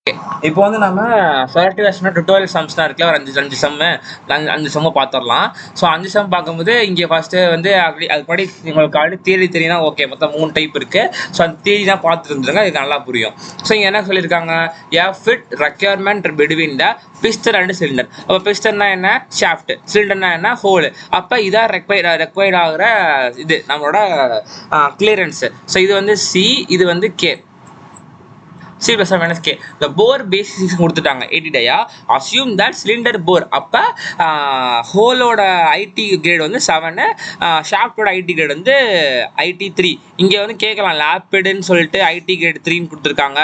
இப்போ வந்து நம்ம ஃபர்ஸ்ட் வெர்ஷன் டுட்டோரியல் சம்ஸ் தான் இருக்குல்ல, ஒரு அஞ்சு சம்மு அஞ்சு சம்மு பார்த்துடலாம். ஸோ 5 சம் பார்க்கும்போது இங்கே ஃபர்ஸ்ட்டு வந்து அப்படி அதுபடி உங்களுக்கு ஆல்ரெடி தியரி தெரியும்னா ஓகே, மொத்தம் 3 டைப் இருக்குது. ஸோ அந்த தியரி தான் பார்த்துட்டு இருந்துருங்க, இது நல்லா புரியும். ஸோ இங்கே என்ன சொல்லியிருக்காங்க, a fit requirement between the piston and cylinder. அப்போ பிஸ்டன்னா என்ன, ஷாஃப்ட், சிலிண்டர்னா என்ன, ஹோல். அப்போ இதான் ரெக்வயர்ட் ஆகிற இது நம்மளோட கிளியரன்ஸு. ஸோ இது வந்து சி, இது வந்து K. C plus or minus K. The bore basis கொடுத்துட்டாங்க 80 டயா. Assume that cylinder bore. அப்போ ஹோலோட ஐடி கிரேட் வந்து 7, ஷாஃப்டோட ஐடி கிரேட் வந்து IT3. இங்கே வந்து கேட்கலாம் லேப்பிடுன்னு சொல்லிட்டு ஐடி கிரேட் 3ன்னு கொடுத்துருக்காங்க.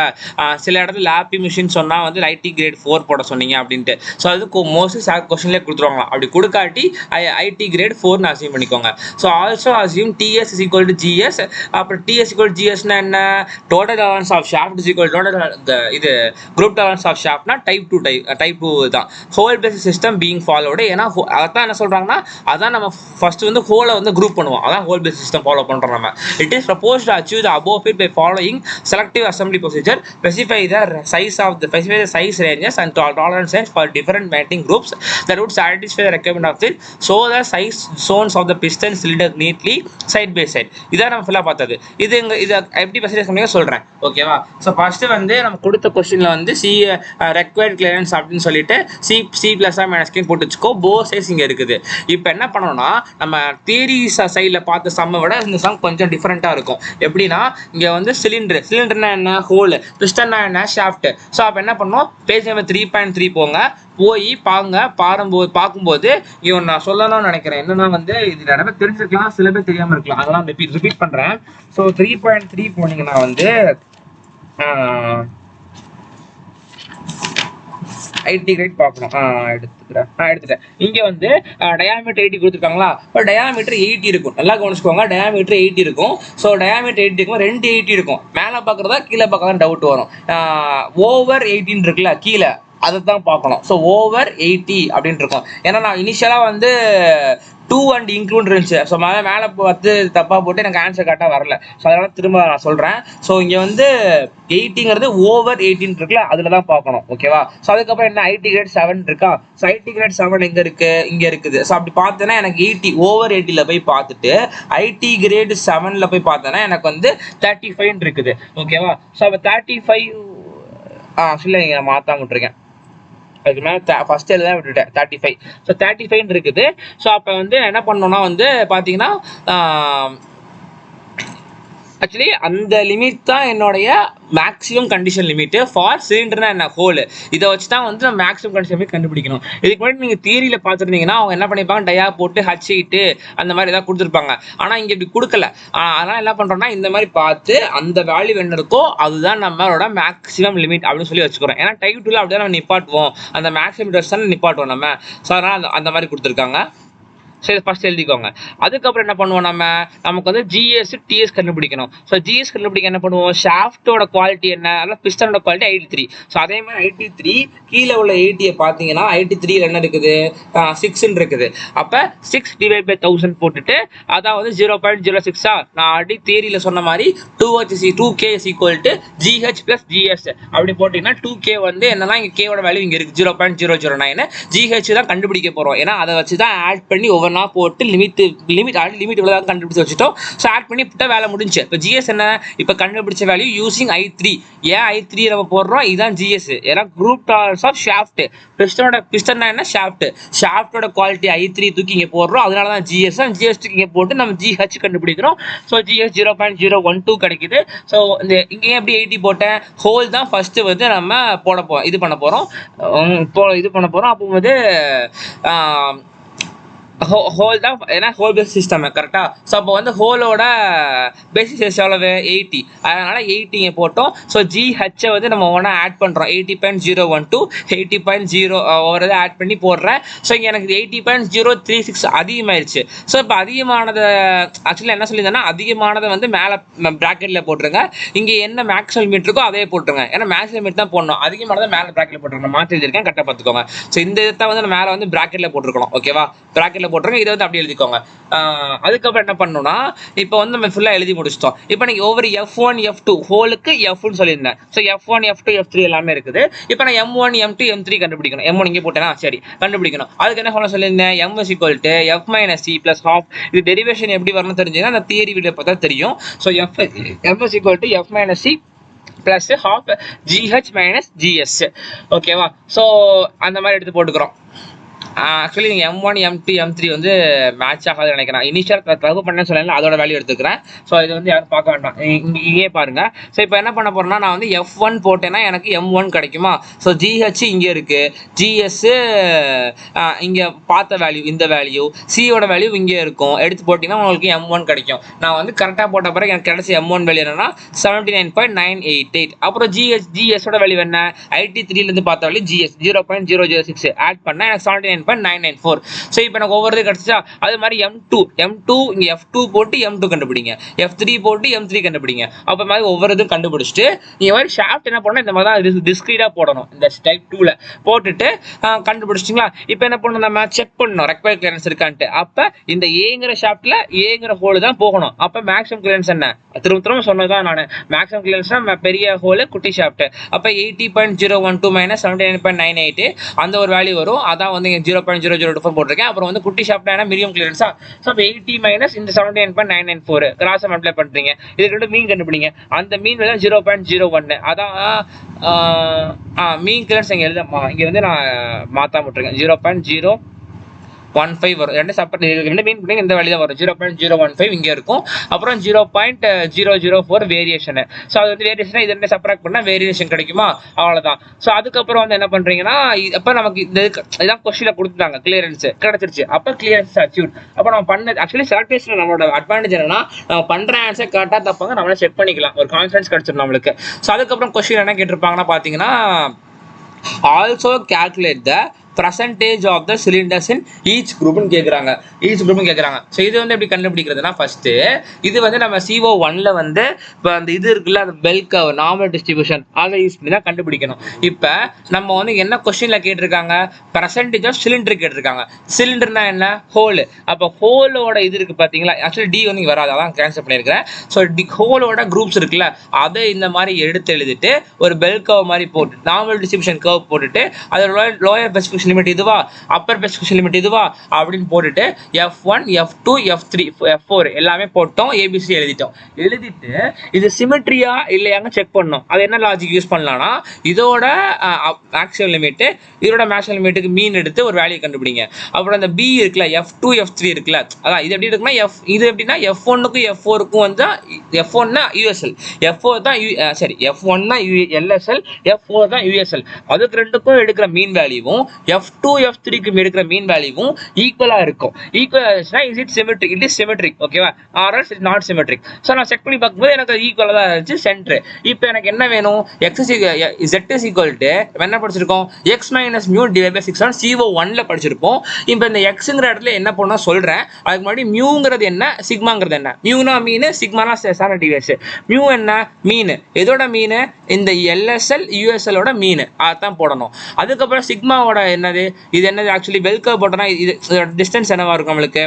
சில இடத்துல லேப்பி மிஷின் சொன்னால் வந்து ஐடி கிரேட் 4 போட சொன்னீங்க அப்படின்ட்டு. ஸோ அது மோஸ்ட்லி கொஸ்டின்லேயே கொடுத்துருவாங்க. அப்படி கொடுக்காட்டி ஐடி கிரேட் 4ன்னு அசியூம் பண்ணிக்கோங்க. So also assume TS is equal to GS. அப்புறம் TS equal to GSனா என்ன, total tolerance of shaft is equal to இது குரூப் டாலரன்ஸ் ஆஃப் ஷாஃப்ட்னா டைப் 2 தான். Hole basis system being followed. ஏன்னா அதான் என்ன சொல்றாங்கன்னா, அதான் நம்ம ஃபர்ஸ்ட் வந்து ஹோலை வந்து குரூப் பண்ணுவோம். அதான் ஹோல் பேசிஸ் சிஸ்டம் ஃபாலோ பண்றோம் நம்ம. It is proposed to achieve the above fit by following selective assembly procedure. Specify the size ranges and tolerance range for different mating groups that would satisfy the requirement of it. So the size zones of the piston cylinder neatly side by side. இதான் நம்ம ஃபுல்லா பார்த்தது. இது எப்படி percentage பண்ணி சொல்றேன், ஓகேவா? So first வந்து நம்ம கொடுத்த கொஸ்டின்ல வந்து சி ரெக்வயர்ட் கிளியரன்ஸ் அப்படின்னு சொல்லிட்டு சி பிளஸ் மைனஸ் கே போட்டு வச்சுக்கோ. போ சைஸ் இங்கே இருக்குது. இப்போ என்ன பண்ணணும்னா, நம்ம தியரி சைடில் பார்த்த சம்மை விட இந்த சம் கொஞ்சம் டிஃப்ரெண்ட்டாக இருக்கும். எப்படின்னா, இங்கே வந்து சிலிண்டர்னா என்ன, ஹோல், பிஸ்டன்னா என்ன, ஷாஃப்ட். ஸோ அப்போ என்ன பண்ணணும், பேஜ் நம்பர் 3.3 போய் பார்க்கும்போது இவன் நான் சொல்லணும்னு நினைக்கிறேன். என்னன்னா வந்து இது நிறைய பேர் தெரிஞ்சிருக்கலாம், சில பேர் தெரியாமல் இருக்கலாம். அதெல்லாம் ரிப்பீட் பண்ணுறேன். ஸோ 3.3 போனீங்கன்னா வந்து ஐடி கிரேட் பார்க்கணும். எடுத்துட்டேன். இங்கே வந்து டயாமீட்டர் 80 கொடுத்துருக்காங்களா. இப்போ டயாமீட்டர் 80 இருக்கும். நல்லா கவனிச்சுக்கோங்க, டயாமீட்டர் 80 இருக்கும். ஸோ டயாமீட்டர் 80 இருக்கும், 2 80 இருக்கும். மேலே பார்க்குறதா கீழே பார்க்கறதா டவுட் வரும். ஓவர் 18 இருக்குல்ல கீழே, அதை தான் பார்க்கணும். ஸோ ஓவர் 80 அப்படின்னு இருக்கும். ஏன்னா நான் இனிஷியலாக வந்து 2 and include இருந்துச்சு. ஸோ மேலே பார்த்து தப்பாக போட்டு எனக்கு ஆன்சர் கரெக்டாக வரல. ஸோ அதனால் திரும்ப நான் சொல்கிறேன். ஸோ இங்கே வந்து 80ங்கிறது ஓவர் 18 இருக்குல்ல, அதில் தான் பார்க்கணும், ஓகேவா? ஸோ அதுக்கப்புறம் என்ன, ஐடி கிரேட் 7 இருக்கா. ஸோ ஐடி கிரேட் 7 எங்கே இருக்குது, இங்கே இருக்குது. ஸோ அப்படி பார்த்தேன்னா எனக்கு 80 ஓவர் 80ல் போய் பார்த்துட்டு ஐடி கிரேட் 7ல் போய் பார்த்தேன்னா எனக்கு வந்து 35 இருக்குது, ஓகேவா? ஸோ அப்போ 35 சொல்லுங்க, மாற்றாம விட்டுருக்கேன். அதுக்கு மேலே ஃபர்ஸ்ட் எழுத விட்டுட்டேன் 35. ஸோ 35 இருக்குது. ஸோ அப்போ வந்து என்ன பண்ணோம்னா வந்து பார்த்தீங்கன்னா, ஆக்சுவலி அந்த லிமிட் தான் என்னுடைய மேக்ஸிமம் கண்டிஷன் லிமிட் ஃபார் சிலிண்டர்னா என்ன, ஹோல். இதை வச்சு தான் வந்து நம்ம மேக்ஸிமம் கண்டிஷன் லிமிட் கண்டுபிடிக்கணும். இதுக்கு முன்னாடி நீங்கள் தியரியில் பார்த்துருந்தீங்கன்னா அவங்க என்ன பண்ணியிருப்பாங்க, டயா போட்டு H8 அந்த மாதிரி ஏதாவது கொடுத்துருப்பாங்க. ஆனால் இங்கே இப்படி கொடுக்கல. அதனால் என்ன பண்ணுறோம்னா, இந்த மாதிரி பார்த்து அந்த வேல்யூ என்ன இருக்கோ அதுதான் நம்மளோட மேக்ஸிமம் லிமிட் அப்படின்னு சொல்லி வச்சுக்கிறோம். ஏன்னா டைப் 2ல அப்படி தான் நம்ம நிப்பாட்டுவோம், அந்த மேக்ஸிமம் லிமிட் தான் நிப்பாட்டுவோம் நம்ம. ஸோ அதனால் அந்த மாதிரி கொடுத்துருக்காங்க. சரி, ஃபர்ஸ்ட் எழுதிக்கோங்க. அதுக்கப்புறம் என்ன பண்ணுவோம், நமக்கு வந்து ஜிஎஸ் டிஎஸ் கண்டுபிடிக்கணும். ஸோ ஜிஎஸ் கண்டுபிடிக்க என்ன பண்ணுவோம், ஷாஃப்டோட குவாலிட்டி என்ன, அதாவது பிஸ்டனோட குவாலிட்டி 83. ஸோ அதே மாதிரி 83 கீழே உள்ள 80 பார்த்தீங்கன்னா 83ல் என்ன இருக்குது, 6 இருக்குது. அப்போ 6 / 1000 போட்டுட்டு அதான் வந்து 0.06. நான் ஆல்ரெடி தியரியில் சொன்ன மாதிரி 2K is equal to GH plus GS அப்படி போட்டிங்கன்னா 2K வந்து என்னன்னா, இங்கே கேவோட வேல்யூ இங்கே இருக்குது 0.009. GH தான் கண்டுபிடிக்க போகிறோம். ஏன்னா அதை வச்சு தான் ஆட் பண்ணி ஒவ்வொன்றா போட்டு லிமிட் இவ்வளோ கண்டுபிடிச்சு வச்சுட்டோம். ஸோ ஆட் பண்ணி போட்டா வேலை முடிஞ்சு. இப்போ ஜிஎஸ் என்ன, இப்போ கண்டுபிடிச்ச வேல்யூ யூசிங் I3. ஏன் I3 நம்ம போடுறோம், இதுதான் ஜிஎஸ். ஏன்னா குரூப் டாலரன்ஸ் ஆஃப் ஷாஃப்ட். பிஸ்டன்னா என்ன, ஷாஃப்டோட குவாலிட்டி I3 தூக்கி இங்கே போடுறோம். அதனால தான் ஜிஎஸ் இங்கே போட்டு நம்ம GH கண்டுபிடிக்கிறோம். ஸோ GH 0.012 கிடைக்குது. ஸோ இந்த இங்கே எப்படி 80 போட்டேன், ஹோல் தான் ஃபர்ஸ்ட் வந்து நம்ம இது பண்ண போகிறோம். அப்போ வந்து ஹோல் தான், ஏன்னா ஹோல் பேஸ் சிஸ்டம் கரெக்டாக. ஸோ அப்போ வந்து ஹோலோட பேசிஸ் எவ்வளவு, 80. அதனால் 80 போட்டோம். ஸோ ஜிஹெச்சை வந்து நம்ம ஒன்றா ஆட் பண்ணுறோம். 80.012 80.0 ஒரு இதை ஆட் பண்ணி போடுறேன். ஸோ இங்கே எனக்கு 80.036 அதிகமாகிடுச்சு. ஸோ இப்போ அதிகமானதை ஆக்சுவலி என்ன சொல்லியிருந்தேன்னா, அதிகமானதை வந்து மேலே ப்ராக்கெட்டில் போட்டுருங்க. இங்கே என்ன மேக்ஸிமம் லிமிட் இருக்கோ அதே போட்டுருங்க. ஏன்னா மேக்ஸிமம் லிமிட் தான் போடணும், அதிகமானதை மேலே ப்ராக்கெட்டில் போட்டுருங்க. மாற்றி எழுதியிருக்கேன், கரெக்டாக பார்த்துக்கோங்க. ஸோ இந்த இதை வந்து மேலே வந்து ப்ராக்கெட்டில் போட்டுருக்கணும், ஓகேவா? ப்ராக்கெட்டில் போட்டுருங்க, இதை வந்து அப்படியே எழுதிக்கோங்க. அதுக்கப்புறம் என்ன பண்ணணும்னா இப்போ வந்து நம்ம ஃபுல்லாக எழுதி முடிச்சிட்டோம். இப்போ நீங்கள் ஒவ்வொரு F1 F2 ஹோலுக்கு Fன்னு சொல்லியிருந்தேன். ஸோ F1 F2 F3 எல்லாமே இருக்குது. இப்போ நான் M1 M2 M3 கண்டுபிடிக்கணும். M1 இங்கே போட்டேன்னா சரி கண்டுபிடிக்கணும். அதுக்கு என்ன சொல்ல சொல்லியிருந்தேன், M is equal to F minus C plus half. இது டெரிவேஷன் எப்படி வரணும்னு தெரிஞ்சுன்னா அந்த தியரி வீடியோ பார்த்தா தெரியும். So M is equal to F minus C plus half GH minus GS. ஓகேவா? ஸோ அந்த மாதிரி எடுத்து போட்டுக்கிறோம். ஆக்சுவலி நீங்கள் M1 M2 M3 வந்து மேட்ச் ஆகாதுன்னு நினைக்கிறேன். இனிஷியல் தப்பு பண்ணேன்னு சொல்லல, அதோட வேல்யூ எடுத்துக்கிறேன். ஸோ இது வந்து யாரும் பார்க்க வேண்டாம், இங்கே பாருங்க. ஸோ இப்போ என்ன பண்ண போறேன்னா நான் வந்து F1 போட்டேன்னா எனக்கு M1 கிடைக்குமா. ஸோ GH இங்கே இருக்கு, GS இங்கே பார்த்த வேல்யூ இந்த வேல்யூ, சியோட வேல்யூ இங்கே இருக்கும். எடுத்து போட்டிங்கன்னா உங்களுக்கு M1 கிடைக்கும். நான் வந்து கரெக்டாக போட்ட பிறகு எனக்கு கிடைச்ச M1 வேல்யூ என்னன்னா 79.988. அப்புறம் GSோட வேல்யூ என்ன, IT3லேருந்து பார்த்த வேல்யூ GS 0.006 ஆட் பண்ணால் எனக்கு 79.994. ஸோ இப்போ எனக்கு ஒவ்வொரு கிடைச்சா. அது மாதிரி M2 இங்கே F2 போட்டு M2 கண்டுபிடிங்க, F3 போட்டு M3 கண்டுபிடிங்க. அப்போ மாதிரி ஒவ்வொரு இதுவும் கண்டுபிடிச்சிட்டு இந்த மாதிரி ஷாஃப்ட் என்ன பண்ணணும், இந்த மாதிரி தான் டிஸ்க்ரீட்டாக போடணும். இந்த டைப் 2ல போட்டுட்டு கண்டுபிடிச்சிட்டிங்களா. இப்போ என்ன பண்ணணும், நம்ம செக் பண்ணணும் ரெக்வயர்ட் கிளியரன்ஸ் இருக்கான்ட்டு. அப்போ இந்த ஏங்கிற ஷாஃப்ட்ல ஏங்கிற ஹோல் தான் போகணும். அப்போ மேக்ஸிமம் கிளியரன்ஸ் என்ன, திரும்ப சொன்னதான் நான், மேக்ஸிமம் கிளியரன்ஸ்னா பெரிய ஹோல் குட்டி ஷாஃப்ட். அப்போ 80.012 மைனஸ் 79.98 அந்த ஒரு வேல்யூ வரும். அதான் வந்து 0.0024 போட்டிருக்கேன். அப்புறம் வந்து குட்டி ஷாப்ட் மீடியம் கிளியரன்ஸா. ஸோ 80 மைனஸ் இந்த 79.994 கிராஸ் அப்ளை பண்றீங்க. இதுக்கு மீன் கண்டுபிடிங்க. அந்த மீன் வந்து 0.01. அதான் மீன் கிளியரன்ஸ் இங்கே இங்கே வந்து நான் மாற்றாம விட்டுருக்கேன். 0.015 வரும். ரெண்டு மீன் பண்ணி இந்த வேல்யூ தான் வரும். 0.015 இங்கே இருக்கும். அப்புறம் 0.004 வேரியேஷன். ஸோ அது வந்து வேரியேஷன் இது ரெண்டு சப்ராக்ட் பண்ணால் வேரியேஷன் கிடைக்குமா, அவ்வளோதான். ஸோ அதுக்கப்புறம் வந்து என்ன பண்ணுறீங்கன்னா, அப்போ நமக்கு இதான் கொஸ்டினில் கொடுத்துட்டாங்க, கிளியரன்ஸ் கிடைச்சிருச்சு. அப்போ கிளியரன்ஸ் அச்சீவ்ட். அப்போ நம்ம பண்ண ஆக்சுவலி செலக்டேஷன் நம்மளோட அட்வான்டேஜ் என்னன்னா, நம்ம பண்ணுற ஆன்சர் கரெக்டாக தப்பாங்க நம்மளே செக் பண்ணிக்கலாம், ஒரு கான்ஃபிடன்ஸ் கிடைச்சிடும் நம்மளுக்கு. ஸோ அதுக்கப்புறம் கொஸ்டின் என்ன கேட்டிருப்பாங்கன்னா பார்த்தீங்கன்னா, also calculate the percentage of the cylinders in each group கேக்குறாங்க. ஸோ இது வந்து எப்படி கண்டுபிடிக்கிறதுனா, ஃபர்ஸ்ட் இது வந்து நம்ம CO1ல வந்து இப்போ அந்த இது இருக்குல்ல, அந்த பெல் கர்வ் நார்மல் டிஸ்ட்ரிபியூஷன் அதை யூஸ் பண்ணி தான் கண்டுபிடிக்கணும். இப்போ நம்ம வந்து என்ன கொஸ்டின்ல கேட்டிருக்காங்க, பர்சன்டேஜ் ஆஃப் சிலிண்டர் கேட்டிருக்காங்க. சிலிண்டர்னா என்ன, ஹோல். அப்போ ஹோலோட இது இருக்கு பார்த்தீங்களா, ஆக்சுவலி டி வந்து வராது, அதான் கேன்சல் பண்ணியிருக்கிறேன். ஸோ ஹோலோட குரூப்ஸ் இருக்குல்ல, அதை இந்த மாதிரி எடுத்து எழுதிட்டு ஒரு பெல் கர்வ் மாதிரி போட்டு நார்மல் டிஸ்ட்ரிபியூஷன் கர்வ் போட்டுட்டு அதோட லோயர் ஸ்பெசிஃபிகேஷன் லிமிட் இதுவா, அப்பர் ஸ்பெசிஃபிகேஷன் லிமிட் இதுவா அப்படின்னு போட்டுட்டு F1 F2 F3 F4 எல்லாமே போட்டோம், ஏபிசி எழுதிட்டோம். எழுதிட்டு இது சிமெட்ரியா இல்லையாங்க செக் பண்ணோம். அது என்ன லாஜிக் யூஸ் பண்ணலாம்னா, இதோட மேக்ஸிமம் லிமிட் இதோட மேக்ஸிமம் லிமிட்டுக்கு மீன் எடுத்து ஒரு வேல்யூ கண்டுபிடிங்க. அப்புறம் அந்த பி இருக்குல்ல, F2 F3 இருக்குல்ல, அதான் இது எப்படி இருக்குன்னா இது எப்படின்னா F1க்கும் F4க்கும் வந்து F1னா யூஎஸ்எல், F4 தான் சரி F1னா LSL, F4 தான் யூஎஸ்எல். அதுக்கு ரெண்டுக்கும் எடுக்கிற மீன் வேல்யூவும் F2 F3க்கு எடுக்கிற மீன் வேல்யூவும் ஈக்குவலா இருக்கும். ஈக்குவலா இருந்துச்சுன்னா is it symmetric, it is symmetric. ஓகேவா, or else it not symmetric. So நான் செக் பண்ணி பார்க்கும்போது எனக்கு ஈக்குவலாக தான் இருந்துச்சு சென்டர். இப்போ எனக்கு என்ன வேணும், Z is equal to என்ன படிச்சிருக்கோம், X minus mu divided by 6 CO1ல படிச்சிருப்போம். இப்போ இந்த Xங்கிற இடத்துல என்ன பண்ணா சொல்றேன். அதுக்கு முன்னாடி மியூங்கிறது என்ன, சிக்மாங்கிறது என்ன. மியூனா மீன், சிக்மானா ஸ்டாண்டர்ட் டிவியேஷன். மியூ என்ன, மீன். எதோட மீன், இந்த LSL USLோட மீன், அதான் போடணும். அதுக்கப்புறம் சிக்மாவோட என்னது, இது என்னது, ஆக்சுவலி பெல் கர்வ் போட்டோம்னா இது டிஸ்டன்ஸ் என்னவா இருக்கும் நம்மளுக்கு,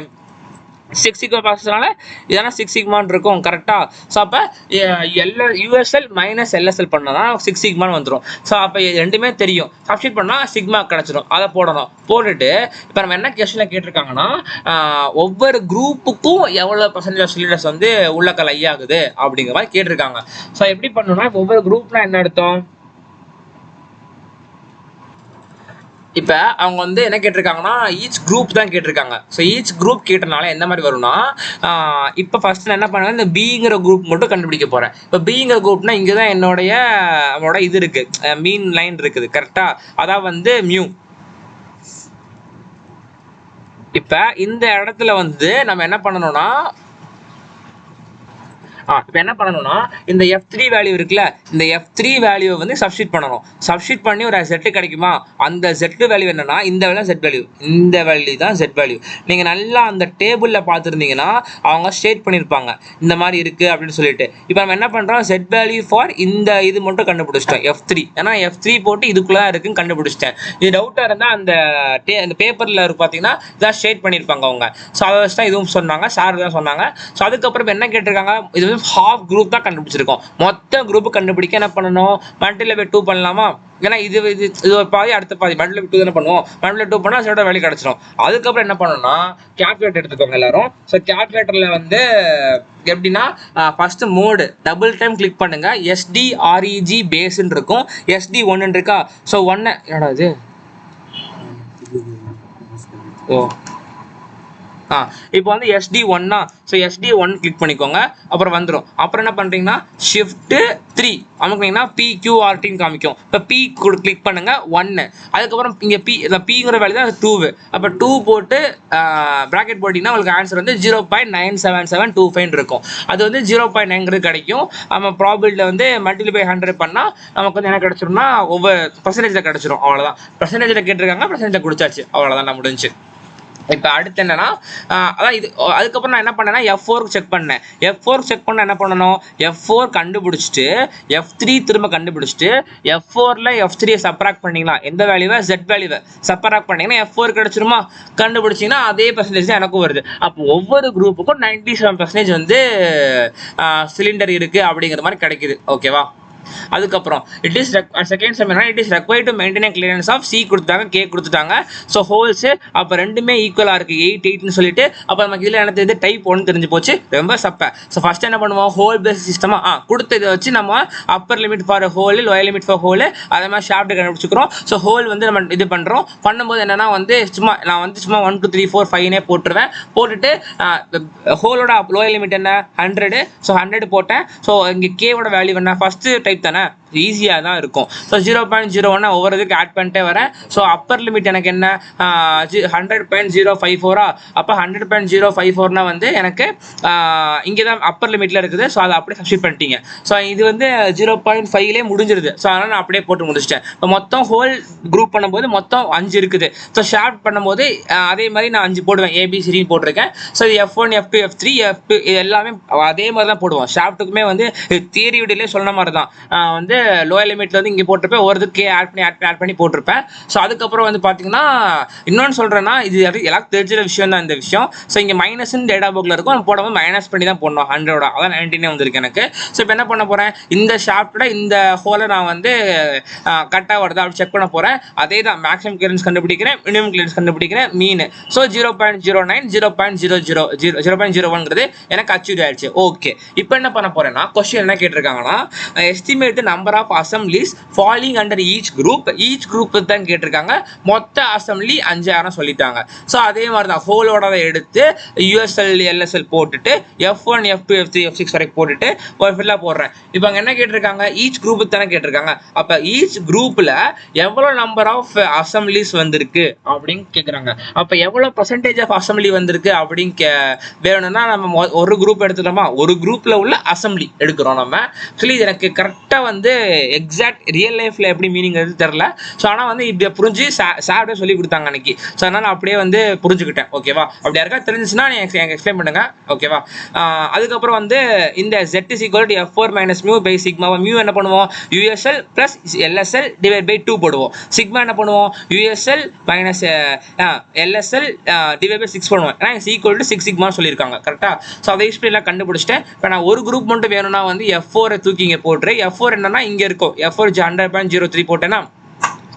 6 சிக்மா பாஸ்னால இதெல்லாம் 6 சிக்மான் இருக்கும் கரெக்டா. ஸோ அப்போ யூஎஸ்எல் மைனஸ் எல்எஸ்எல் பண்ணா 6 சிக்மான்னு வந்துடும். ஸோ அப்போ ரெண்டுமே தெரியும், சப்ஸ்டிட் பண்ணால் சிக்மா கிடச்சிடும். அதை போடணும். போட்டுட்டு இப்போ நம்ம என்ன கொஸ்டினில் கேட்டிருக்காங்கன்னா, ஒவ்வொரு குரூப்புக்கும் எவ்வளோ பர்சன்டேஜ் ஆஃப் சிலிண்டர்ஸ் வந்து உள்ளக்க லை ஆகுது அப்படிங்கிற மாதிரி கேட்டிருக்காங்க. ஸோ எப்படி பண்ணணும்னா, ஒவ்வொரு குரூப்னா என்ன அர்த்தம், இப்போ அவங்க வந்து என்ன கேட்டிருக்காங்கன்னா, ஈச் குரூப் தான் கேட்டிருக்காங்க. ஸோ ஈச் குரூப் கேட்டனால என்ன மாதிரி வரும்னா, இப்போ ஃபர்ஸ்ட் நான் என்ன பண்ணுவேன், இந்த பிங்கிற குரூப் மட்டும் கண்டுபிடிக்க போகிறேன். இப்போ பிங்கிற குரூப்னா இங்கே தான் நம்மளோட இது இருக்குது, மீன் லைன் இருக்குது கரெக்டா, அதான் வந்து மியூ. இப்போ இந்த இடத்துல வந்து நம்ம என்ன பண்ணணும்னா, இப்போ என்ன பண்ணணும்னா இந்த F3 வேல்யூ இருக்குல்ல, இந்த F3 வேல்யூவை வந்து சப்ஸ்டிட் பண்ணணும். சப்ஸ்டிட் பண்ணி ஒரு Z கிடைக்குமா, அந்த Z வேல்யூ என்னன்னா இந்த வேல்யூ Z வேல்யூ, இந்த வேல்யூ தான் Z வேல்யூ. நீங்கள் நல்லா அந்த டேபிளில் பார்த்துருந்தீங்கன்னா அவங்க ஸ்டேட் பண்ணியிருப்பாங்க இந்த மாதிரி இருக்குது அப்படின்னு சொல்லிட்டு. இப்போ நம்ம என்ன பண்ணுறோம், Z வேல்யூ ஃபார் இந்த இது மட்டும் கண்டுபிடிச்சிட்டோம் F3. ஏன்னா F3 போட்டு இதுக்குள்ளே தான் இருக்குன்னு கண்டுபிடிச்சிட்டேன். இது டவுட்டாக இருந்தால் அந்த பேப்பரில் பார்த்தீங்கன்னா இதான் ஸ்டேட் பண்ணியிருப்பாங்க அவங்க. ஸோ அதை வச்சு தான் இதுவும் சொன்னாங்க, சார் தான் சொன்னாங்க. ஸோ அதுக்கப்புறம் என்ன கேட்டிருக்காங்க, இது வந்து ஹாஃப் குரூப் தான் கண்டுபிடிச்சிருக்கோம். மொத்த குரூப் கண்டுபிடிக்க என்ன பண்ணணும், மல்டிப்ளை பை 2 பண்ணலாமா? ஏன்னா இது ஒரு பாதி அடுத்த பாதி மல்டிப்ளை பை 2 தானே பண்ணுவோம். மல்டிப்ளை 2 பண்ணால் அதோட வேல்யூ கிடச்சிடும். அதுக்கப்புறம் என்ன பண்ணணும்னா கேல்குலேட்டர் எடுத்துக்கோங்க எல்லாரும். ஸோ கேல்குலேட்டரில் வந்து எப்படின்னா first mode double time click பண்ணுங்க, SDREG பேஸ்ன்னு இருக்கும், SD1 இருக்கா. ஸோ 1 என்னடா இது, இப்போ வந்து SD1 ஸோ SD1 கிளிக் பண்ணிக்கோங்க, அப்புறம் வந்துடும். அப்புறம் என்ன பண்ணுறீங்கன்னா Shift 3 அமுக்குனீங்கன்னா PQRTன்னு காமிக்கும். இப்போ P கிளிக் பண்ணுங்க 1, அதுக்கப்புறம் இங்கே Pங்கிற வேல்யூ தான் 2. அப்போ 2 போட்டு ப்ராக்கெட் போட்டிங்கன்னா உங்களுக்கு ஆன்சர் வந்து 0.97725 இருக்கும். அது வந்து 0.9 கிடைக்கும். நம்ம ப்ராபிலிட்டியில் வந்து மல்டிப்ளை பை 100 பண்ணால் நமக்கு வந்து என்ன கிடச்சிரும்னா ஒவ்வொரு பர்சன்டேஜில் கிடச்சிரும். அவ்வளோதான், பர்சன்டேஜில் கேட்டிருக்காங்க, பர்சன்டேஜில் கொடுத்தாச்சு, அவ்வளோதான், நான் முடிஞ்சு. இப்போ அடுத்து என்னன்னா அதான் இது. அதுக்கப்புறம் நான் என்ன பண்ணேன்னா F4 செக் பண்ணேன். F4 செக் பண்ண என்ன பண்ணணும், F4 கண்டுபிடிச்சிட்டு F3 திரும்ப கண்டுபிடிச்சிட்டு F4ல் F3 சப்ராக்ட் பண்ணிங்களா, எந்த வேல்யூவை Z வேல்யூவை சப்ராக்ட் பண்ணிங்கன்னா F4 கிடச்சிருமா. கண்டுபிடிச்சிங்கன்னா அதே பர்சன்டேஜ் தான் எனக்கும் வருது. அப்போ ஒவ்வொரு குரூப்புக்கும் 97% வந்து சிலிண்டர் இருக்குது அப்படிங்கிற மாதிரி கிடைக்குது. ஓகேவா. அதுக்கப்புறம் it is second sum it is required to maintain clearance of C கொடுத்தாங்க, K கொடுத்துட்டாங்க. ஸோ ஹோல்ஸ் அப்போ ரெண்டுமே ஈக்குவலாக இருக்குது 8 8ன்னு சொல்லிட்டு. அப்போ நமக்கு இதில் என்ன தெரியுது, டைப் 1 தெரிஞ்சு போச்சு, ரொம்ப சப்பை. ஸோ ஃபஸ்ட் என்ன பண்ணுவோம், ஹோல் பேஸ் சிஸ்டமாக கொடுத்த இதை வச்சு நம்ம upper limit for whole, lower limit for whole, அதே மாதிரி ஷாஃப்ட் கண்டுபிடிச்சிக்கிறோம். ஸோ ஹோல் வந்து நம்ம இது பண்ணுறோம். பண்ணும்போது என்னன்னா வந்து நான் வந்து சும்மா 1 2 3 4 5னே போட்டுருவேன். போட்டுட்டு ஹோலோட லோயர் லிமிட் என்ன 100. ஸோ 100 போட்டேன். ஸோ இங்கே கேவோட வேல்யூ என்ன, ஃபஸ்ட்டு டைப் தானே, ஈஸியாக தான் இருக்கும். ஸோ 0.01 ஒவ்வொரு இதுக்கு ஆட் பண்ணிட்டே வரேன். ஸோ அப்பர் லிமிட் எனக்கு என்ன 100.054. அப்போ 100.054 வந்து எனக்கு இங்கே தான் அப்பர் லிமிட்டில் இருக்குது. ஸோ அதை அப்படியே சப்ஸ்டிட் பண்ணிட்டீங்க. ஸோ இது வந்து 0.5லே முடிஞ்சிருது. ஸோ அதனால் நான் அப்படியே போட்டு முடிச்சிட்டேன். இப்போ மொத்தம் ஹோல் குரூப் பண்ணும்போது மொத்தம் 5 இருக்குது. ஸோ ஷார்ட் பண்ணும்போது அதே மாதிரி நான் 5 போடுவேன், ABCD போட்டிருக்கேன். So F1 F2 F3 F2 இது எல்லாமே அதே மாதிரி தான் போடுவோம். ஷாஃப்ட்டுக்குமே வந்து தியரி வீடியோலே சொன்ன மாதிரி தான் வந்து லோயர் லிமிட்ல வந்து இங்கே போட்டிருப்பேன், ஒரு இதுக்கு ஆட் பண்ணி போட்டிருப்பேன். ஸோ அதுக்கப்புறம் வந்து பார்த்தீங்கன்னா இன்னொன்று சொல்கிறேன்னா இது எல்லாருக்கும் தெரிஞ்ச விஷயம் தான் இந்த விஷயம். ஸோ இங்கே மைனஸ்ன்னு டேட்டா புக்கில் இருக்கும், நம்ம போடும்போது மைனஸ் பண்ணி தான் போடணும். 100 அதான் 19 வந்துருக்கு எனக்கு. ஸோ இப்போ என்ன பண்ண போகிறேன், இந்த ஷாஃப்ட்டோட இந்த ஹோலை நான் வந்து கரெக்டாக வருது அப்படி செக் பண்ண போகிறேன். அதே தான் மேக்ஸிமம் கிளியரன்ஸ் கண்டுபிடிக்கிறேன், மினிமம் கிளியரன்ஸ் கண்டுபிடிக்கிறேன், மீன். ஸோ 0.09 0.01 எனக்கு அச்சீவ் ஆயிடுச்சு. ஓகே, இப்போ என்ன பண்ண போகிறேன்னா கொஸ்டின் என்ன கேட்டிருக்காங்கன்னா estimate number of assemblies falling under each group தான் கேட்டிருக்காங்க. மொத்த அசம்பிளி 5000 சொல்லிட்டாங்க. ஸோ அதே மாதிரி தான் ஹோலோட எடுத்து USL LSL போட்டுட்டு F1 F2 F3 F6 வரைக்கும் போட்டுட்டு ஒரு ஃபில்லாக போடுறேன். இப்போ அங்கே என்ன கேட்டிருக்காங்க, ஈச் குரூப்பு தானே கேட்டிருக்காங்க. அப்போ ஈச் குரூப்பில் எவ்வளோ நம்பர் ஆஃப் அசம்பிளிஸ் வந்திருக்கு அப்படின்னு கேட்குறாங்க. அப்போ எவ்வளோ பர்சன்டேஜ் ஆஃப் அசம்பிளி வந்திருக்கு அப்படின்னு வேணும்னா நம்ம ஒரு குரூப் எடுத்துட்டோமா, ஒரு குரூப்பில் உள்ள அசம்பிளி எடுக்கிறோம் நம்ம. ஆக்சுவலி எனக்கு கரெக்டாக வந்து எக்ஸாக்ட் ரியல் லைஃப்பில் எப்படி மீனிங் எது தெரில. ஸோ ஆனால் வந்து இப்படி புரிஞ்சு சார்டே சொல்லி கொடுத்தாங்க அன்னைக்கு. ஸோ அதனால் நான் அப்படியே வந்து புரிஞ்சுக்கிட்டேன். ஓகேவா, அப்படி யாருக்கா தெரிஞ்சுன்னா நீங்கள் எனக்கு எக்ஸ்பிளைன் பண்ணுங்க. ஓகேவா. அதுக்கப்புறம் வந்து இந்த Z is equal to F4 minus mu by sigma. mu என்ன பண்ணுவோம், USL plus LSL divided by 2 போடுவோம். சிக்மா என்ன பண்ணுவோம், USL minus LSL divided by 6 பண்ணுவோம். ஏன்னா is equal to 6 sigma சொல்லியிருக்காங்க கரெக்டாக. ஸோ அதை யூஸ் பண்ணி கண்டுபிடிச்சிட்டேன். இப்போ நான் ஒரு குரூப் மட்டும் வேணும்னா வந்து F4 தூக்கி இங்கே போட்டுரு. F4 என்னன்னா இங்கே இருக்கும், F4 100.03 போட்டேன்னா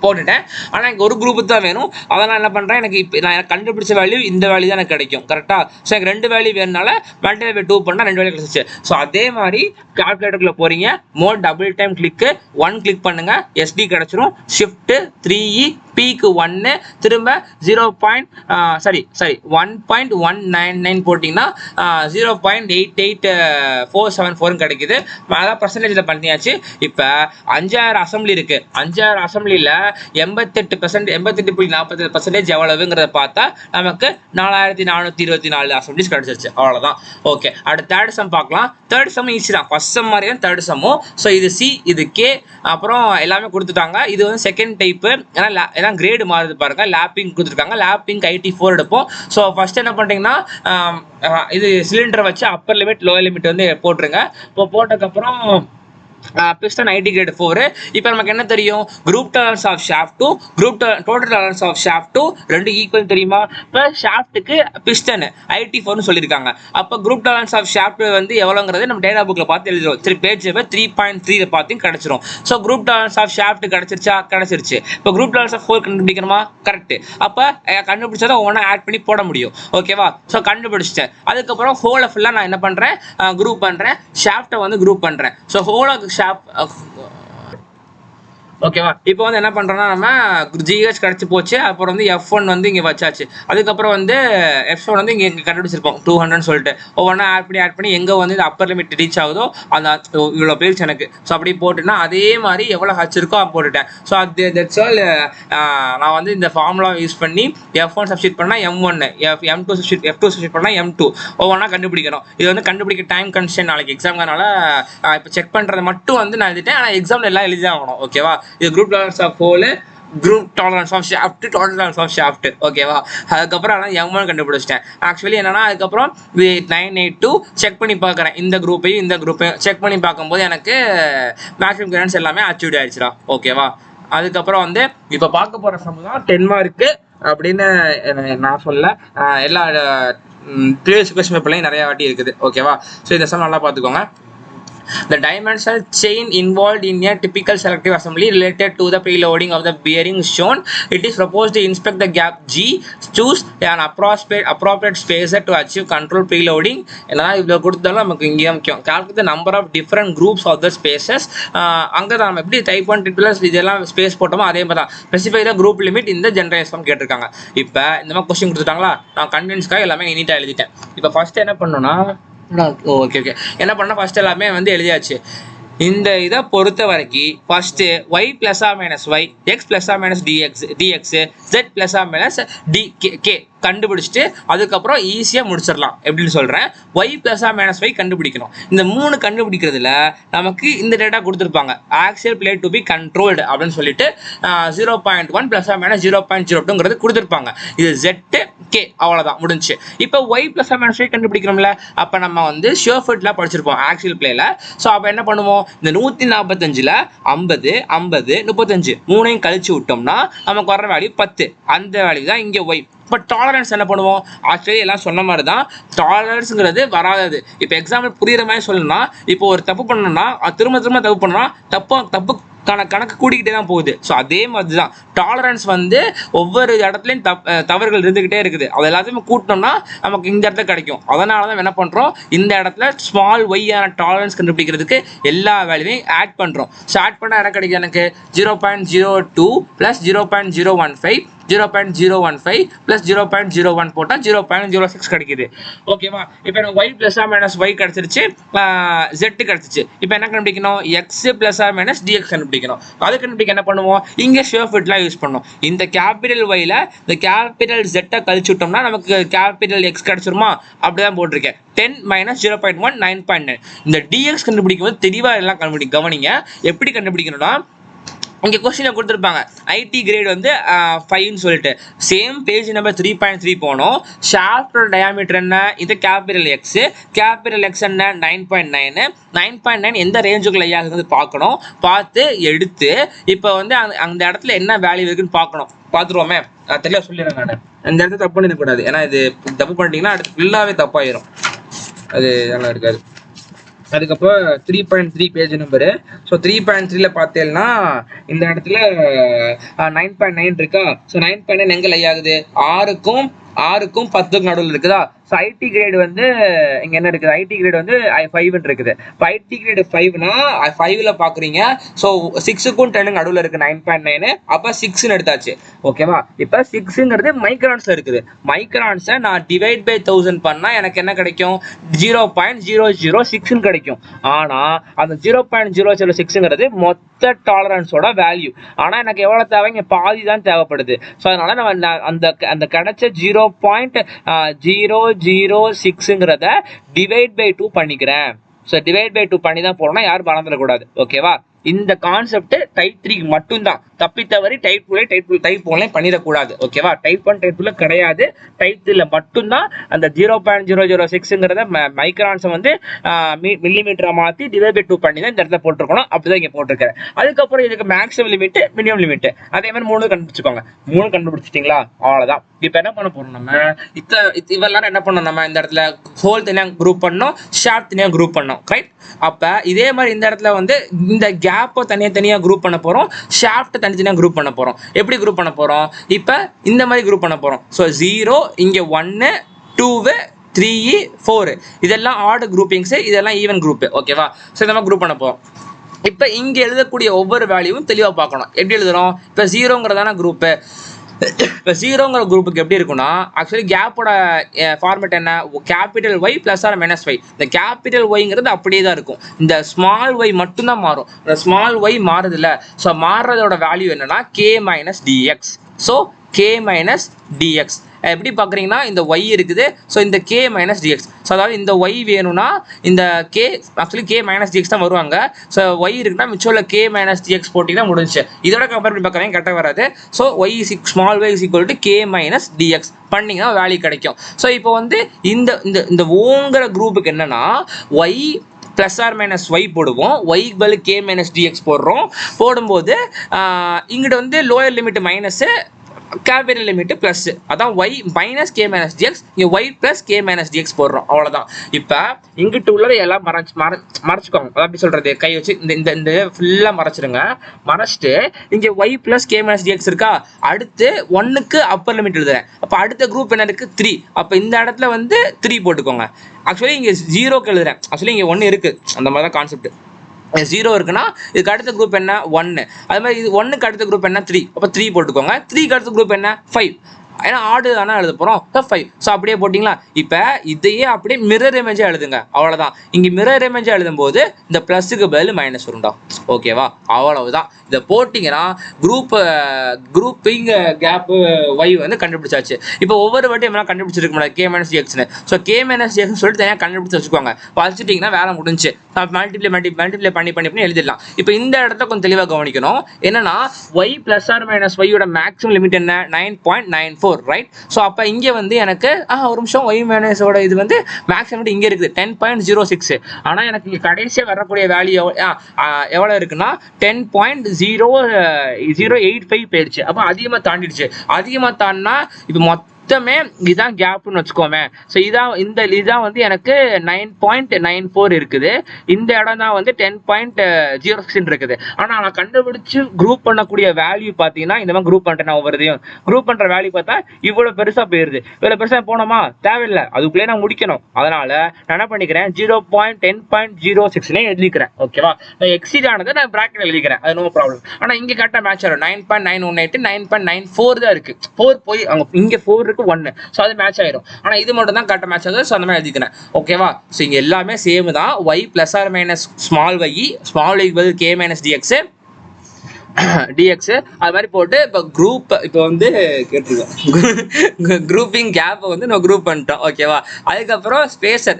போட்டுட்டேன். ஆனால் எனக்கு ஒரு குரூப்பு தான் வேணும். அதனால் என்ன பண்ணுறேன், எனக்கு இப்போ நான் கண்டுபிடிச்ச வேல்யூ இந்த வேல்யூ தான் எனக்கு கிடைக்கும் கரெக்டாக. ஸோ எனக்கு 2 வேல்யூ வேணுனால மல்டிப்ளை பை 2 பண்ணால் 2 வேல்யூ கிடைச்சிச்சு. ஸோ அதே மாதிரி கால்குலேட்டருக்குள்ள போகிறீங்க, மோட் டபுள் டைம் கிளிக்கு 1 கிளிக் பண்ணுங்கள், SD கிடச்சிரும். Shift 3E பிக்கு 1 திரும்ப 1.199 போட்டிங்கன்னா 0.88474 கிடைக்குது. அதான் பர்சன்டேஜில் பண்ணியாச்சு. இப்போ 5000 அசம்பிளி இருக்கு. 5000 அசம்பிளியில் 88.47% எவ்வளவுங்கிறத பார்த்தா நமக்கு 4424 அசம்பிளிஸ் கிடைச்சிருச்சு. அவ்வளோதான். ஓகே, அடுத்த தேர்ட் சம் பார்க்கலாம். தேர்ட் சம் ஈஸி தான், ஃபர்ஸ்ட் சம் மாதிரி தான் தேர்ட் சம்மும். ஸோ இது சி, இது கே, அப்புறம் எல்லாமே கொடுத்துட்டாங்க. இது வந்து செகண்ட் டைப்பு, ஏன்னா கிரேடு மாறுது பாருங்க. லேப்பிங் கொடுத்துருக்காங்க. லேப்பிங் IT4 எடுப்போம். ஸோ ஃபர்ஸ்ட் என்ன பண்ணுறீங்கன்னா இது சிலிண்டரை வச்சு அப்பர் லிமிட் லோயர் லிமிட் வந்து போட்டுருங்க. இப்போ போட்டதுக்கப்புறம் piston IT grade 4. இப்போ நமக்கு என்ன தெரியும்? group tolerance of shaft to total tolerance of shaft to ரெண்டு ஈக்குவல் தெரியுமா? இப்போ ஷாஃப்ட்டுக்கு piston IT4 னு சொல்லியிருக்காங்க. அப்போ group tolerance of shaft வந்து எவ்வளோங்கிறது நம்ம டேட்டா புக்கில் பார்த்து எழுதிடும். பேஜ் 3.3 பார்த்து கிடைச்சிரும். So group tolerance of shaft கிடைச்சிருச்சு. இப்போ group tolerance of 4 கண்டுபிடிக்கணுமா? கரெக்ட். அப்போ கண்டுபிடிச்சதை ஒவ்வொன்றா ஆட் பண்ணி போட முடியும். ஓகேவா? ஸோ கண்டுபிடிச்சிட்டேன். அதுக்கப்புறம் ஹோலை ஃபுல்லாக நான் என்ன பண்ணுறேன்? குரூப் பண்ணுறேன். ஷாஃப்ட்டை வந்து குரூப் பண்ணுறேன். ஸோ ஹோலை ஓகேவா? இப்போ வந்து என்ன பண்றோம்னா நம்ம GH கிடைச்சி போச்சு. அப்புறம் வந்து F1 வந்து இங்கே வச்சாச்சு. அதுக்கப்புறம் வந்து F1 வந்து இங்கே கண்டுபிடிச்சிருப்போம் 200 சொல்லிட்டு. ஒவ்வொன்றா ஆட் பண்ணி எங்கே வந்து இந்த அப்பர் லிமிட் ரீச் ஆகுதோ அந்த இவ்வளோ பேர் எனக்கு. ஸோ அப்படி போட்டுன்னா அதே மாதிரி எவ்வளோ ஹச் இருக்கோ போட்டுட்டேன். ஸோ அது தட்ஸ் ஆல். நான் வந்து இந்த ஃபார்முலா யூஸ் பண்ணி F1 சப்ஸ்டிட் பண்ணால் M1, M2 சப்ஸ்டிட் பண்ணால் M2 ஒவ்வொன்றா கண்டுபிடிக்கணும். இது வந்து கண்டுபிடிக்க டைம் கன்ஸ்டன்ட் நாளைக்கு எக்ஸாம்னால இப்போ செக் பண்ணுறது மட்டும் வந்து நான் எழுதிட்டேன். ஆனால் எக்ஸாமில் எல்லாம் எழுதி ஆகணும். ஓகேவா? இது group tolerance of hole, group tolerance of shaft, total tolerance of shaft. ஓகேவா? அதுக்கப்புறம் ஆனால் M1 கண்டுபிடிச்சிட்டேன். ஆக்சுவலி என்னன்னா அதுக்கப்புறம் 982 செக் பண்ணி பார்க்குறேன். இந்த குரூப்பையும் செக் பண்ணி பார்க்கும்போது எனக்கு மேக்ஸிமம் கிளியரன்ஸ் எல்லாமே அச்சீவ் ஆயிடுச்சுடா. ஓகேவா? அதுக்கப்புறம் வந்து இப்போ பார்க்க போகிற சம் தான் 10 மார்க்கு அப்படின்னு நான் சொல்ல. எல்லா ப்ரீவியஸ் கொஸ்டின் பேப்பர்லையும் நிறைய வாட்டி இருக்குது. ஓகேவா? ஸோ இந்த சம் நல்லா பார்த்துக்கோங்க. The dimensional chain involved in a typical selective assembly related to the preloading of the bearing shown. It is proposed to inspect the gap G. Choose an appropriate spacer to achieve control preloading. ஏன்னா இவ்வளோ கொடுத்தாலும் நமக்கு இங்கே முக்கியம். Calculate the number of different groups of the spaces. அங்கே தான் நம்ம எப்படி டைப் 1 + இதெல்லாம் ஸ்பேஸ் போட்டோமோ அதே மாதிரி தான். ஸ்பெசிஃபை த குரூப் லிமிட் இந்த ஜென்ரேஷன் கேட்டிருக்காங்க. இப்போ இந்த மாதிரி கொஸ்டின் கொடுத்துட்டாங்களா? நான் கன்வென்ஸ்க்காக எல்லாமே நீட்டாக எழுதிட்டேன். இப்போ ஃபர்ஸ்ட் என்ன பண்ணணும்னா ஓகே என்ன பண்ணா ஃபர்ஸ்ட் எல்லாமே வந்து எழுதியாச்சு. இந்த இதை பொறுத்த வரைக்கும் first y + - y, x + - dx, z + - dk கண்டுபிடிச்சிட்டு அதுக்கப்புறம் ஈஸியாக முடிச்சிடலாம். எப்படின்னு சொல்கிறேன். y + - y கண்டுபிடிக்கணும். இந்த 3 கண்டுபிடிக்கிறதுல நமக்கு இந்த டேட்டா கொடுத்துருப்பாங்க. Axial play to be controlled அப்படின்னு சொல்லிட்டு 0.1 ± 0.02 கொடுத்துருப்பாங்க. இது z k அவ்வளோதான் முடிஞ்சு. இப்போ y + - y கண்டுபிடிக்கணும்ல. அப்போ நம்ம வந்து ஷியோஃபிட்லாம் படிச்சிருப்போம் ஆக்சியல் பிளேல. ஸோ அப்போ என்ன பண்ணுவோம்? இந்த 145ல் 50 50 35 மூணையும் கழிச்சு விட்டோம்னா நமக்கு வர வேல்யூ 10. அந்த வேல்யூ தான் இங்கே y. இப்போ டாலரன்ஸ் என்ன பண்ணுவோம்? ஆக்சுவலி எல்லாம் சொன்ன மாதிரி தான். டாலரன்ஸுங்கிறது வராது. இப்போ எக்ஸாம்பிள் புரியுற மாதிரி சொல்லணும்னா, இப்போ ஒரு தப்பு பண்ணணும்னா திரும்ப தப்பு பண்ணோம்னா தப்பு கணக்கு கூடிக்கிட்டே தான் போகுது. ஸோ அதே மாதிரி தான் டாலரன்ஸ் வந்து ஒவ்வொரு இடத்துலையும் தவறுகள் இருந்துக்கிட்டே இருக்குது. அது எல்லாத்தையுமே கூட்டினோம்னா நமக்கு இந்த இடத்துல கிடைக்கும். அதனால தான் என்ன பண்ணுறோம்? இந்த இடத்துல ஸ்மால் ஒய்யான டாலரன்ஸ் கண்டுபிடிக்கிறதுக்கு எல்லா வேல்யூவையும் ஆட் பண்ணுறோம். ஸோ ஆட் பண்ணால் என்ன கிடைக்கும்? எனக்கு 0.02 + 0.015 0.015 + 0.01 போட்டால் 0.06 கிடைக்குது. ஓகேவா? இப்போ எனக்கு y + - y கிடைச்சிருச்சு, z கிடைச்சிச்சு. இப்போ என்ன கண்டுபிடிக்கணும்? x + - dx கண்டுபிடிக்கணும். அது கண்டுபிடிக்க என்ன பண்ணுவோம்? இங்கே ஷியோஃபிட்லாம் யூஸ் பண்ணணும். இந்த கேபிட்டல் y ல இந்த கேபிட்டல் z கழிச்சு விட்டோம்னா நமக்கு கேபிட்டல் x கிடைச்சிருமா? அப்படிதான் போட்டிருக்கேன். 10 - 0.1 9.9. இந்த dx கண்டுபிடிக்கும் போது தெளிவாக எல்லாம் கவனிங்க. எப்படி கண்டுபிடிக்கணும்னா இங்கே கொஸ்டினை கொடுத்துருப்பாங்க. ஐடி கிரேட் வந்து 5ன்னு சொல்லிட்டு சேம் பேஜ் நம்பர் 3.3 போனோம். ஷாஃப்டோட டயாமீட்டர் என்ன? இது கேபிட்டல் எக்ஸ். கேபிட்டல் எக்ஸ் என்ன? 9.9. 9.9 எந்த ரேஞ்சுக்குள்ள ஐயாங்கிறது பார்க்கணும். பார்த்து எடுத்து இப்போ வந்து அந்த இடத்துல என்ன வேல்யூ இருக்குன்னு பார்க்கணும். பார்த்துருவோமே. தெளிவாக சொல்லிடுறேன் நான். இந்த இடத்துல தப்பு பண்ணிடக்கூடாது. ஏன்னா இது தப்பு பண்ணிட்டீங்கன்னா அடுத்து ஃபுல்லாகவே தப்பாயிரும். அது நல்லா இருக்காது. அதுக்கப்புறம் 3.3 பேஜ் நம்பரு. ஸோ 3.3ல பார்த்தேன்னா இந்த இடத்துல 9.9 இருக்கா? ஸோ 9.9 எங்கே லை ஆகுது? 6க்கும் 6க்கும் 10க்கும் நடுவில் இருக்குதா. ஸோ ஐடி கிரேடு வந்து இங்க என்ன இருக்குது, ஐடி கிரேடு வந்து 5 இருக்குது. இப்போ ஐடி கிரேடு 5னா 5ல பாக்குறீங்க. ஸோ 6க்கும் 10க்கும் நடுவில் இருக்கு 9.9. அப்ப 6ன்னு எடுத்தாச்சு. ஓகேவா. இப்போ 6ங்கிறது மைக்ரான்ஸ்ல இருக்குது. மைக்ரான்ஸை நான் டிவைட் பை 1000 பண்ணா எனக்கு என்ன கிடைக்கும், 0.006 கிடைக்கும். ஆனா அந்த 0.006ங்கிறது மொத்த டாலரன்ஸோட வேல்யூ. ஆனா எனக்கு எவ்வளவு தேவை, இங்க பாதி தான் தேவைப்படுது. ஸோ அதனால நம்ம அந்த கிடைச்ச 0.006ங்கிறத டிவைட் பை 2 பண்ணிக்கிறேன். ஸோ டிவைட் பை 2 பண்ணி தான் போடணும், யாரும் மறந்துடக்கூடாது. ஓகேவா. இந்த கான்செப்ட் டைப் 3 மட்டும் தான். தப்பி தவறி டைப் 1 பண்ணிடக்கூடாது. ஓகேவா. டைப் 1 டைப் 2 கிடையாது. டைப் 3ல மட்டும் தான் அந்த 0.006ங்கிறத மைக்ரான்ஸை வந்து மில்லிமீட்டரா மாத்தி டிவைட் பை 2 பண்ணி தான் இந்த இடத்துல போட்டிருக்கணும். அப்படிதான் இங்க போட்டிருக்கேன். அதுக்கப்புறம் இதுக்கு மேக்ஸிமம் லிமிட், மினிமம் லிமிட், அதே மாதிரி 3 கண்டுபிடிச்சுக்கோங்க. 3 கண்டுபிடிச்சிட்டீங்களா, அவ்வளவுதான். இப்ப என்ன பண்ண போறோம், நம்ம இவெல்லாம் என்ன பண்ணோம், நம்ம இந்த இடத்துல ஹோல் தனியா குரூப் பண்ணோம், ஷார்ட் தனியா குரூப் பண்ணோம். ரைட். அப்ப இதே மாதிரி இந்த இடத்துல வந்து இந்த கேப்பை தனியா குரூப் பண்ண போறோம், ஷாஃப்ட் தனித்தனியா குரூப் பண்ண போறோம். எப்படி குரூப் பண்ண போறோம், இப்ப இந்த மாதிரி குரூப் பண்ண போறோம். ஸோ 0 இங்க 1 2 3 4 இதெல்லாம் ஆட் குரூப்பிங்ஸ், இதெல்லாம் ஈவன் குரூப். ஓகேவா. ஸோ இந்த மாதிரி குரூப் பண்ண போறோம். இப்ப இங்க எழுதக்கூடிய ஒவ்வொரு வேல்யூவும் தெளிவா பார்க்கணும். எப்படி எழுதுறோம், இப்ப 0ங்கிறதான குரூப். இப்போ 0ங்கிற குரூப்புக்கு எப்படி இருக்குன்னா, ஆக்சுவலி கேப்போட ஃபார்மேட் என்ன, capital Y plus R minus Y. இந்த கேபிட்டல் ஒய்ங்கிறது அப்படியே தான் இருக்கும். இந்த ஸ்மால் ஒய் மட்டும்தான் மாறும். இந்த ஸ்மால் ஒய் மாறுது இல்லை. ஸோ மாறுறதோட வேல்யூ என்னன்னா K minus dx. So K minus dx எப்படி பார்க்குறீங்கன்னா, இந்த ஒய் இருக்குது. ஸோ இந்த கே மைனஸ் டிஎக்ஸ். ஸோ அதாவது இந்த ஒய் வேணும்னா இந்த K, actually K minus dx தான் வருவாங்க. ஸோ ஒய் இருக்குன்னா மிச்சம் கே மைனஸ் டிஎக்ஸ் போட்டிங்கன்னா முடிஞ்சு. இதோட கம்பேர் பண்ணி பார்க்குறீங்க கரெக்டாக வராது. So Y small Y is equal to K minus DX பண்ணிங்கன்னா வேல்யூ கிடைக்கும். ஸோ இப்போ வந்து இந்த ஓங்கிற குரூப்புக்கு என்னன்னா, Y plus R minus Y போடுவோம், ஒய்க்கு பதில் கே மைனஸ் டிஎக்ஸ் போடுறோம். போடும்போது இங்கிட்ட வந்து lower limit minus, capital limit plus, அதான் Y minus K minus DX, இங்கே Y plus K minus DX போடுறோம். அவ்வளோதான். இப்போ இங்கிட்டு உள்ளதை எல்லாம் மறைச்சிக்கோங்க. அப்படி சொல்றது, கை வச்சு இந்த ஃபுல்லாக மறைச்சிருங்க. மறைச்சிட்டு இங்கே Y plus K minus DX இருக்கா, அடுத்து 1க்கு அப்பர் லிமிட் எழுதுறேன். அப்போ அடுத்த குரூப் என்ன இருக்கு, 3. அப்போ இந்த இடத்துல வந்து 3 போட்டுக்கோங்க. ஆக்சுவலி இங்கே 0க்கு எழுதுறேன். ஆக்சுவலி இங்கே 1 இருக்கு. அந்த மாதிரி தான் கான்செப்ட். 0 இருக்குன்னா இதுக்கு அடுத்த குரூப் என்ன 1. அது மாதிரி இது 1க்கு அடுத்த குரூப் என்ன 3. அப்போ 3 போட்டுக்கோங்க. 3க்கு அடுத்த குரூப் என்ன 5. ஏன்னா ஆடு தானே எழுத போகிறோம். 5. ஸோ அப்படியே போட்டிங்களா. இப்போ இதையே அப்படியே மிரர் இமேஜாக எழுதுங்க. அவ்வளோதான். இங்கே மிரர் இமேஜாக எழுதும்போது இந்த ப்ளஸுக்கு பதில் மைனஸ் வரும்டா. ஓகேவா. அவ்வளவுதான். இதை போட்டிங்கன்னா குரூப்பிங் கேப்பு ஒய் வந்து கண்டுபிடிச்சாச்சு. இப்போ ஒவ்வொரு வாட்டியும் எல்லாம் கண்டுபிடிச்சிருக்க முடியாது கே மைனஸ் டிஎக்ஸ்னு. ஸோ கே மைனஸ் டிஎக்ஸ்னு சொல்லிட்டு தனியாக கண்டுபிடிச்சி வச்சுக்கோங்க. வச்சுட்டிங்கன்னா வேலை முடிஞ்சு. மல்டிப்ளை பண்ணி எழுதிடலாம். இப்போ இந்த இடத்த கொஞ்சம் தெளிவாக கவனிக்கணும். என்னன்னா ஒய் பிளஸ் ஆர் மைனஸ் ஒய்யோட மேக்ஸிமம் லிமிட் என்ன 9.94. ரைட். ஸோ அப்போ இங்கே வந்து எனக்கு ஒரு நிமிஷம் ஒய் மைனஸோட இது வந்து மேக்ஸிமம் இங்கே இருக்குது 10.06. ஆனால் எனக்கு இங்கே கடைசியாக வரக்கூடிய வேல்யூ எவ்வளோ இருக்குன்னா 10.085 போயிடுச்சு. அப்போ அதிகமாக தாண்டிடுச்சு. அதிகமாக தாண்டினா இப்போ மொத்தமே இதுதான் கேப்னு வச்சுக்கோமே. ஸோ இதான் வந்து எனக்கு 9.94 இருக்குது. இந்த இடம் தான் வந்து 10.06 இருக்குது. ஆனால் நான் கண்டுபிடிச்சு குரூப் பண்ணக்கூடிய வேல்யூ பார்த்தீங்கன்னா இந்த மாதிரி குரூப் பண்ணிட்டேன். ஒவ்வொருதையும் குரூப் பண்ணுற வேல்யூ பார்த்தா இவ்வளோ பெருசாக போயிருது. இவ்வளோ பெருசாக போனோமா தேவையில்லை, அதுக்குள்ளே நான் முடிக்கணும். அதனால நான் என்ன பண்ணிக்கிறேன் 0.10.06 எழுதிக்கிறேன். ஓகேவா. நான் எக்ஸீட் ஆனதை நான் பிராக்கெட் எழுதிக்கிறேன். அது நோ ப்ராப்ளம். ஆனால் இங்கே கரெக்டாக மேட்ச் ஆகும். 9.918 9.94 தான் இருக்கு. 4 போய் அங்கே இங்கே 4 1. ஸோ அது மேட்ச் ஆயிரும். ஆனால் இது மட்டும் தான் கரெக்டாக மேட்ச் ஆகுது. ஸோ அந்த மாதிரி எழுதிக்கிறேன். ஓகேவா. ஸோ இங்கே எல்லாமே சேம் தான். Y plus R minus small Y, small ஒய்க்கு பதில் கே மைனஸ் டிஎக்ஸ் டிஎக்ஸ் அது மாதிரி போட்டு இப்போ குரூப் இப்போ வந்து கேட்டிருக்கோம். குரூப்பிங் கேப்பை வந்து நம்ம குரூப் பண்ணிட்டோம். ஓகேவா. அதுக்கப்புறம்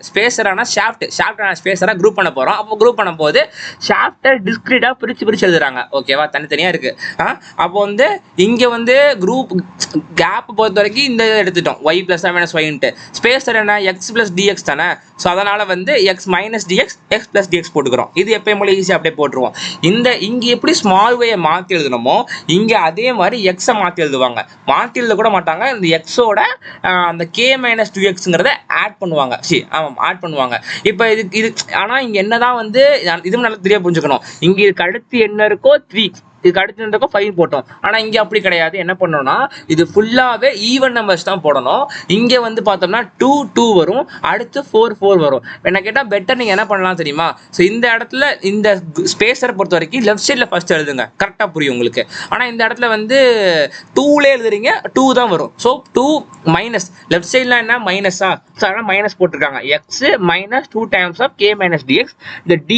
ஸ்பேசரானா ஷாஃப்டான ஸ்பேசராக குரூப் பண்ண போகிறோம். அப்போ குரூப் பண்ணும்போது ஷாஃப்டை டிஸ்கிரீட்டாக பிரித்து எழுதுறாங்க. ஓகேவா. தனித்தனியாக இருக்குது. அப்போ வந்து இங்கே வந்து குரூப் கேப் பொறுத்த வரைக்கும் இந்த எடுத்துட்டோம் ஒய் பிளஸ் மைனஸ் ஒய்ன்ட்டு. ஸ்பேசர் என்ன எக்ஸ் பிளஸ் டிஎக்ஸ் தானே. ஸோ அதனால் வந்து X minus dx X plus dx போட்டுக்கிறோம். இது எப்பயும் போல ஈஸியாக அப்படியே போட்டுருவோம். இங்கே எப்படி ஸ்மால் ஒய்யை மாற்றி எழுதணுமோ இங்கே அதே மாதிரி எக்ஸை மாற்றி எழுதுவாங்க. மாற்றி எழுத கூட மாட்டாங்க. இந்த எக்ஸோட அந்த கே மைனஸ் 2xங்கிறத ஆட் பண்ணுவாங்க. ஆமாம் ஆட் பண்ணுவாங்க. இப்போ இது ஆனால் இங்கே என்னதான் வந்து இதுவும் நல்லா தெரிய புரிஞ்சுக்கணும். இங்கே இதுக்கு அடுத்து என்ன இருக்கோ 3 இதுக்கு அடுத்து 5 போட்டோம். ஆனா இங்க அப்படி கிடையாது. என்ன பண்ணோம்னா இது ஃபுல்லாவே ஈவன் நம்பர்ஸ் தான் போடணும். இங்க வந்து பார்த்தோம்னா 2 2 வரும், அடுத்து 4 4 வரும். என்ன கேட்டா பெட்டர் நீங்க என்ன பண்ணலாம் தெரியுமா? ஸோ இந்த இடத்துல இந்த ஸ்பேஸரை பொறுத்த வரைக்கும் லெஃப்ட் சைட்ல ஃபர்ஸ்ட் எழுதுங்க, கரெக்டா புரியும் உங்களுக்கு. ஆனா இந்த இடத்துல வந்து 2ல எழுதுறீங்க, 2 தான் வரும். ஸோ 2 மைனஸ் லெஃப்ட் சைட்ல என்ன மைனஸா, ஸோ அதனால மைனஸ் போட்டிருக்காங்க. X minus 2 times of K minus DX.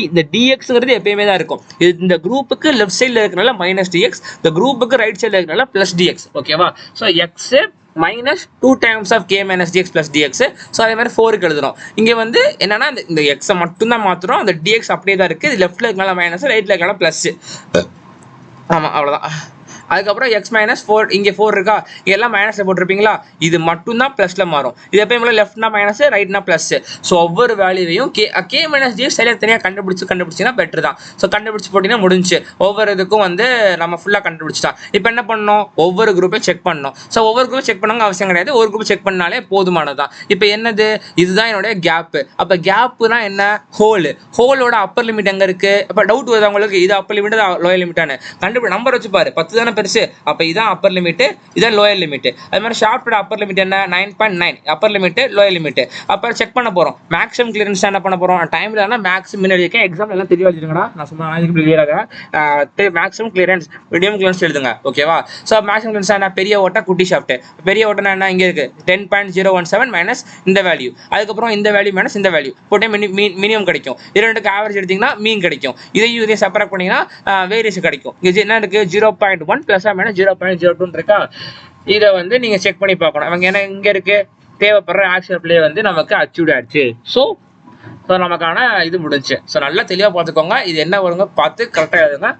இந்த டிஎக்ஸ்ங்கிறது எப்பயுமே தான் இருக்கும். இந்த குரூப்புக்கு லெஃப்ட் சைட்ல இருக்கிறனால மைனஸ் டிஎக்ஸ், இந்த குரூப்புக்கு ரைட் சைட்ல இருக்கிறனால பிளஸ் டிஎக்ஸ். ஓகேவா? So X minus 2 times of K minus DX plus DX. So அதே மாதிரி 4க்கு எழுதுறோம். இங்கே வந்து என்னன்னா இந்த எக்ஸை மட்டும் தான் மாத்துறோம், அந்த டிஎக்ஸ் அப்படியே தான் இருக்கு. இது லெஃப்ட்ல இருக்கனால மைனஸ், ரைட்ல இருக்கனால பிளஸ். ஆமா, அவ்வளவுதான். அதுக்கப்புறம் எக்ஸ் மைனஸ் 4, இங்கே 4 இருக்கா, எல்லாம் மைனஸ்ல போட்டிருப்பீங்களா, இது மட்டும் தான் பிளஸ்ல மாறும். இது எப்பயுமே லெஃப்ட்னா மைனஸ், ரைட்னா பிளஸ். ஸோ ஒவ்வொரு வேல்யூவையும் கே மைனஸ் டிஎக்ஸ் சரியாக தனியாக கண்டுபிடிச்சிங்கன்னா பெட்டர் தான். ஸோ கண்டுபிடிச்சு போட்டீங்கன்னா முடிஞ்சு. ஒவ்வொரு இதுக்கும் வந்து நம்ம ஃபுல்லாக கண்டுபிடிச்சிட்டோம். இப்போ என்ன பண்ணணும், ஒவ்வொரு குரூப்பையும் செக் பண்ணணும். ஸோ ஒவ்வொரு குரூப் செக் பண்ணாங்க அவசியம் கிடையாது, ஒரு குரூப் செக் பண்ணாலே போதுமானதான். இப்போ என்னது, இதுதான் என்னுடைய கேப்பு. அப்போ கேப்புனா என்ன, ஹோலோட அப்பர் லிமிட் எங்க இருக்கு? இப்போ டவுட் வருது உங்களுக்கு, இது அப்பர் லிமிட் லோயர் லிமிட்டானு கண்டுபிடி. நம்பர் வச்சு பாரு, 10 தானே பெருசு, அப்ப இதான் அப்பர் லிமிட், இதான் லோயர் லிமிட். அது மாதிரி ஷாஃப்டோட அப்பர் லிமிட் என்ன, 9.9 அப்பர் லிமிட், லோயர் லிமிட். அப்ப செக் பண்ண போறோம் மேக்ஸிமம் கிளியரன்ஸ் என்ன பண்ண போறோம். டைம்ல மேக்ஸிமம் முன்னாடி இருக்கேன், எக்ஸாம் எல்லாம் தெளிவா எழுதிடுங்கடா, நான் சும்மா கிளியராக மேக்ஸிமம் கிளியரன்ஸ் மீடியம் கிளியரன்ஸ் எழுதுங்க. ஓகேவா? ஸோ மேக்ஸிமம் கிளியரன்ஸ் என்ன, பெரிய ஓட்டா குட்டி ஷாஃப்ட். பெரிய ஓட்டனா என்ன, இங்க இருக்கு 10.017 மைனஸ் இந்த வேல்யூ, அதுக்கப்புறம் இந்த வேல்யூ மைனஸ் இந்த வேல்யூ போட்டே மினிமம் கிடைக்கும். இது ரெண்டுக்கு ஆவரேஜ் எடுத்தீங்கன்னா மீன் கிடைக்கும். இதையும் செப்பரேட் பண்ணீங்கன்னா வேரியேஷன் கிடைக்கும். இது என்ன இருக்கு, 0.1 பிளஸ் மைனஸ் 0.02 இருக்கா. இதை வந்து நீங்க செக் பண்ணி பார்க்கணும். அவங்க என்ன இங்க இருக்கு, தேவைப்படுற ஆக்ஷன் பிளே வந்து நமக்கு அச்சீவ் ஆயிடுச்சு. ஸோ நமக்கான இது முடிஞ்சு. ஸோ நல்லா தெளிவா பார்த்துக்கோங்க, இது என்ன வருங்க பார்த்து கரெக்டாக எழுதுங்க.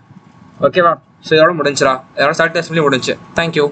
ஓகேவா? ஸோ இதோட முடிஞ்சிடா, இதோட 30 முடிஞ்சு. தேங்க்யூ.